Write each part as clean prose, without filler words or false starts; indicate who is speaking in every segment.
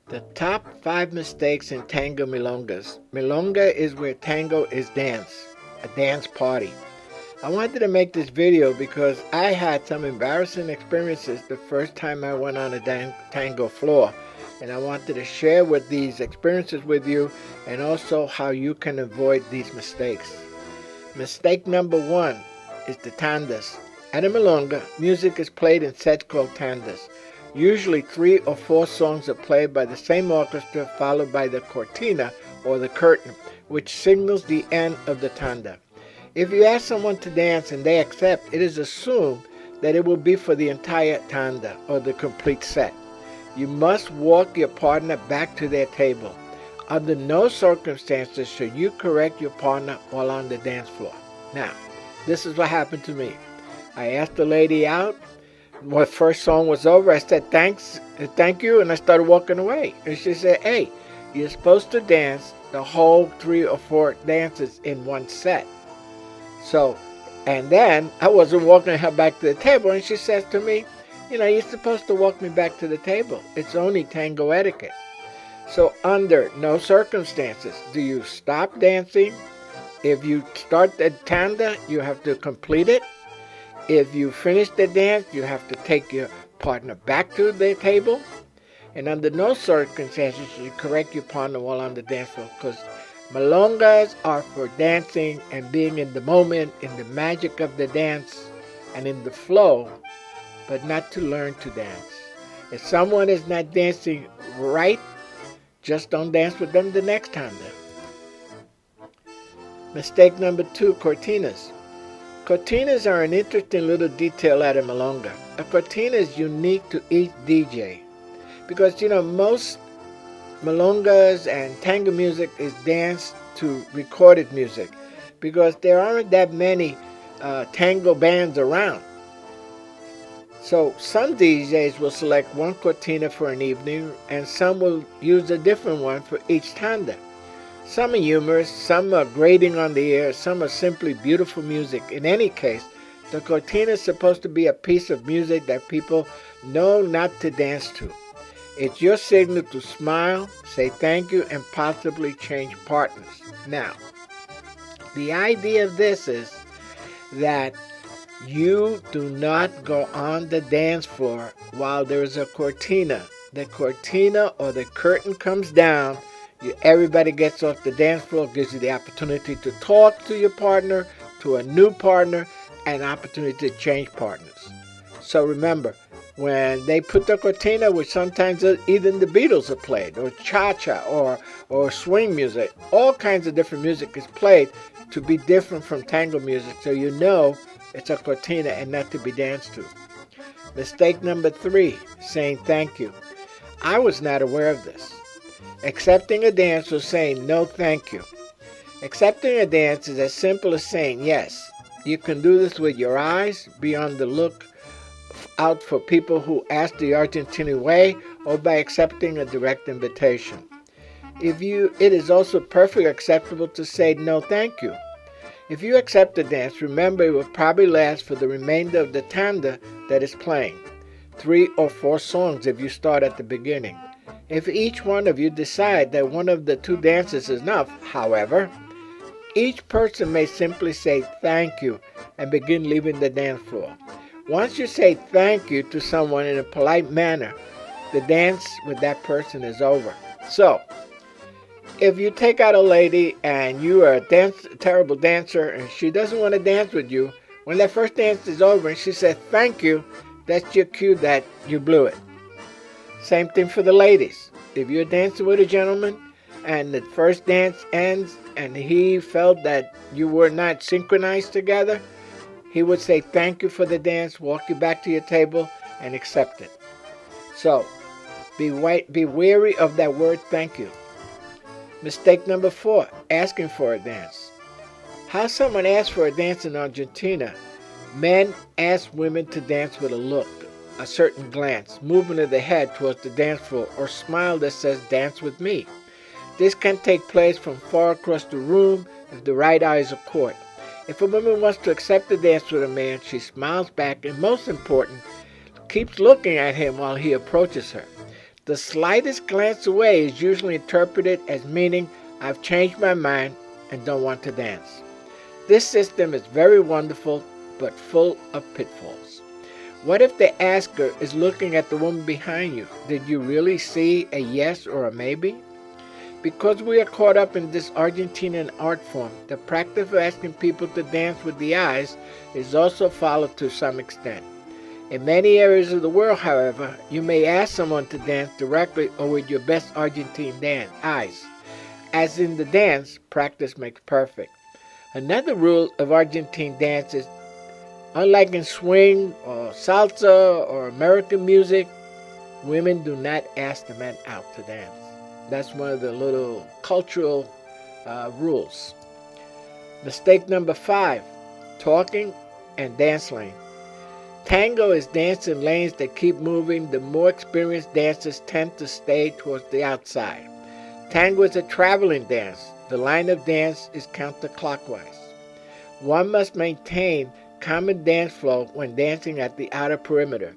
Speaker 1: The top 5 mistakes in tango milongas. Milonga is where tango is dance, a dance party. I wanted to make this video because I had some embarrassing experiences the first time I went on a tango floor. And I wanted to share with these experiences with you and also how you can avoid these mistakes. Mistake number 1 is the tandas. At a milonga, music is played in sets called tandas. Usually 3 or 4 songs are played by the same orchestra followed by the cortina or the curtain, which signals the end of the tanda. If you ask someone to dance and they accept, it is assumed that it will be for the entire tanda or the complete set. You must walk your partner back to their table. Under no circumstances should you correct your partner while on the dance floor. Now, this is what happened to me. I asked the lady out. When the first song was over, I said thank you, and I started walking away. And she said, hey, you're supposed to dance the whole 3 or 4 dances in one set. So, and then I wasn't walking her back to the table, and she says to me, you're supposed to walk me back to the table. It's only tango etiquette. So under no circumstances do you stop dancing. If you start the tanda, you have to complete it. If you finish the dance, you have to take your partner back to the table. And under no circumstances should you correct your partner while on the dance floor, because milongas are for dancing and being in the moment, in the magic of the dance, and in the flow, but not to learn to dance. If someone is not dancing right, just don't dance with them the next time. Mistake number 2, cortinas. Cortinas are an interesting little detail at a milonga. A cortina is unique to each DJ because, most milongas and tango music is danced to recorded music because there aren't that many tango bands around. So some DJs will select one cortina for an evening and some will use a different one for each tanda. Some are humorous, some are grating on the air, some are simply beautiful music. In any case, the cortina is supposed to be a piece of music that people know not to dance to. It's your signal to smile, say thank you, and possibly change partners. Now, the idea of this is that you do not go on the dance floor while there is a cortina. The cortina or the curtain comes down. Everybody gets off the dance floor, gives you the opportunity to talk to your partner, to a new partner, and opportunity to change partners. So remember, when they put the cortina, which sometimes even the Beatles are played, or cha-cha, or swing music, all kinds of different music is played to be different from tango music, so you know it's a cortina and not to be danced to. Mistake number 3, saying thank you. I was not aware of this. Accepting a dance or saying no thank you. Accepting a dance is as simple as saying yes. You can do this with your eyes, be on the look out for people who ask the Argentinian way, or by accepting a direct invitation. It is also perfectly acceptable to say no thank you. If you accept the dance, remember it will probably last for the remainder of the tanda that is playing. 3 or 4 songs if you start at the beginning. If each one of you decide that one of the 2 dances is enough, however, each person may simply say thank you and begin leaving the dance floor. Once you say thank you to someone in a polite manner, the dance with that person is over. So, if you take out a lady and you are a terrible dancer and she doesn't want to dance with you, when that first dance is over and she says thank you, that's your cue that you blew it. Same thing for the ladies. If you're dancing with a gentleman and the first dance ends and he felt that you were not synchronized together, he would say thank you for the dance, walk you back to your table, and accept it. So, be wary of that word thank you. Mistake number 4, asking for a dance. How someone asks for a dance in Argentina. Men ask women to dance with a look, a certain glance, movement of the head towards the dance floor, or smile that says dance with me. This can take place from far across the room if the right eye is a caught. If a woman wants to accept the dance with a man, she smiles back and, most important, keeps looking at him while he approaches her. The slightest glance away is usually interpreted as meaning I've changed my mind and don't want to dance. This system is very wonderful but full of pitfalls. What if the asker is looking at the woman behind you? Did you really see a yes or a maybe? Because we are caught up in this Argentinian art form, the practice of asking people to dance with the eyes is also followed to some extent. In many areas of the world, however, you may ask someone to dance directly or with your best Argentine eyes. As in the dance, practice makes perfect. Another rule of Argentine dance is, unlike in swing or salsa or American music, women do not ask the men out to dance. That's one of the little cultural rules. Mistake number 5, talking and dance lane. Tango is danced in lanes that keep moving. The more experienced dancers tend to stay towards the outside. Tango is a traveling dance. The line of dance is counterclockwise. One must maintain common dance flow when dancing at the outer perimeter.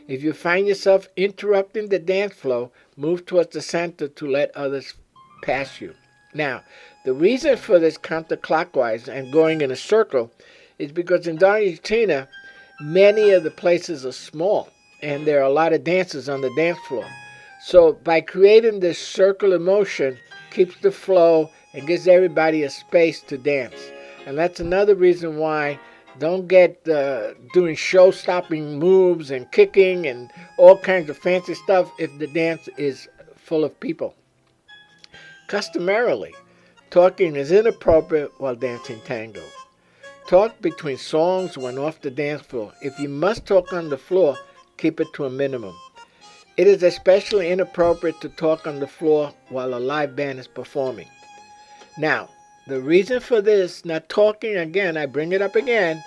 Speaker 1: If you find yourself interrupting the dance flow, move towards the center to let others pass you. Now, the reason for this counterclockwise and going in a circle is because in Argentina, many of the places are small and there are a lot of dancers on the dance floor. So by creating this circular motion, keeps the flow and gives everybody a space to dance. And that's another reason why don't get doing show-stopping moves and kicking and all kinds of fancy stuff if the dance is full of people. Customarily, talking is inappropriate while dancing tango. Talk between songs when off the dance floor. If you must talk on the floor, keep it to a minimum. It is especially inappropriate to talk on the floor while a live band is performing. Now, the reason for this, not talking again, I bring it up again,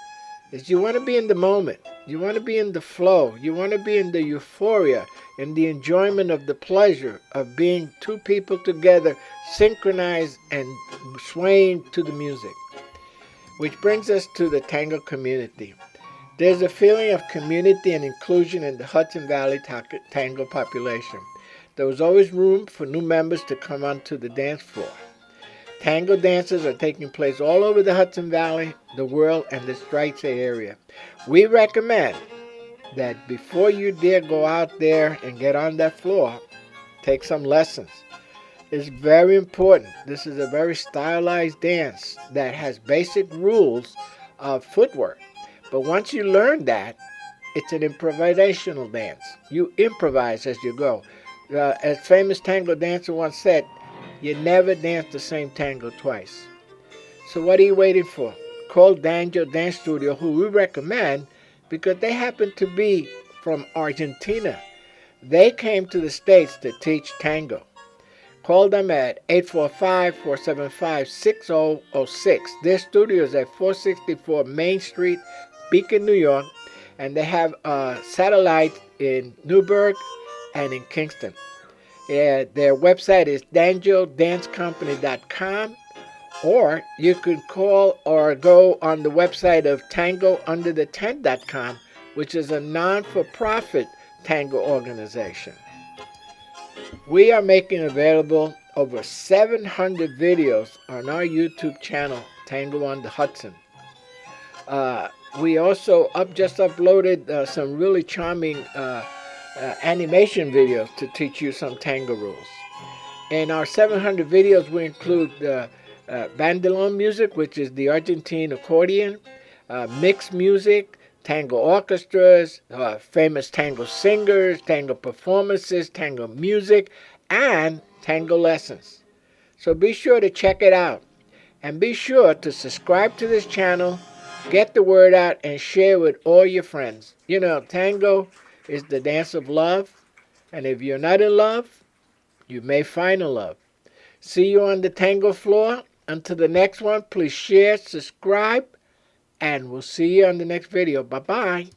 Speaker 1: is you want to be in the moment. You want to be in the flow. You want to be in the euphoria and the enjoyment of the pleasure of being two people together, synchronized and swaying to the music. Which brings us to the tango community. There's a feeling of community and inclusion in the Hudson Valley tango population. There was always room for new members to come onto the dance floor. Tango dances are taking place all over the Hudson Valley, the world, and the Tri-State area. We recommend that before you dare go out there and get on that floor, take some lessons. It's very important. This is a very stylized dance that has basic rules of footwork. But once you learn that, it's an improvisational dance. You improvise as you go. As famous tango dancer once said, you never dance the same tango twice. So what are you waiting for? Call Danjo Dance Studio, who we recommend because they happen to be from Argentina. They came to the States to teach tango. Call them at 845-475-6006. Their studio is at 464 Main Street, Beacon, New York, and they have a satellite in Newburgh and in Kingston. Their website is danjodancecompany.com, or you can call or go on the website of tangounderthetent.com, which is a non-for-profit tango organization. We are making available over 700 videos on our YouTube channel, Tango on the Hudson. We also just uploaded some really charming animation videos to teach you some tango rules. In our 700 videos, we include bandolin music, which is the Argentine accordion, mixed music, tango orchestras, famous tango singers, tango performances, tango music, and tango lessons. So be sure to check it out. And be sure to subscribe to this channel, get the word out, and share with all your friends. You know, tango is the dance of love, and if you're not in love, you may find a love. See you on the tango floor. Until the next one, please share, subscribe, and we'll see you on the next video. Bye-bye.